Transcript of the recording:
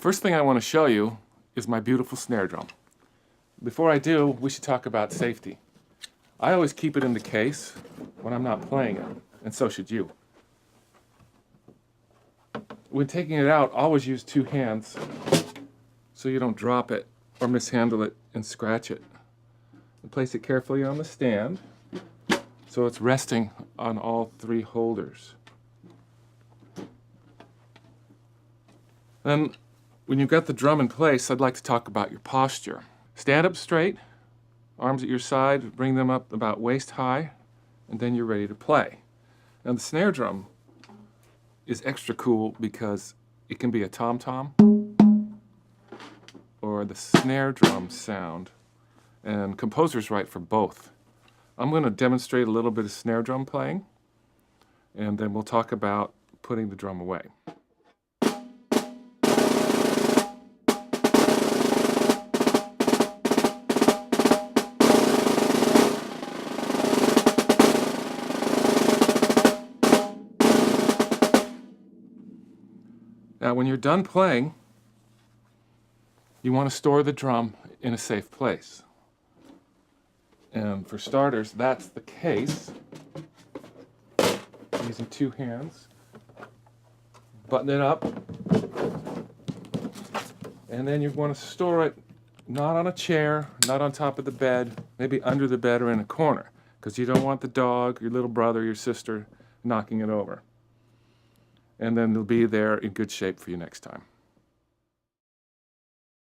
First thing I want to show you is my beautiful snare drum. Before I do, we should talk about safety. I always keep it in the case when I'm not playing it, and so should you. When taking it out, always use two hands so you don't drop it or mishandle it and scratch it. And place it carefully on the stand so it's resting on all three holders. Then, when you've got the drum in place, I'd like to talk about your posture. Stand up straight, arms at your side, bring them up about waist high, and then you're ready to play. Now the snare drum is extra cool because it can be a tom-tom or the snare drum sound, and composers write for both. I'm going to demonstrate a little bit of snare drum playing, and then we'll talk about putting the drum away. Now, when you're done playing, you want to store the drum in a safe place. And for starters, that's the case. Using two hands. Button it up. And then you want to store it not on a chair, not on top of the bed, maybe under the bed or in a corner, because you don't want the dog, your little brother, your sister knocking it over. And then it'll be there in good shape for you next time.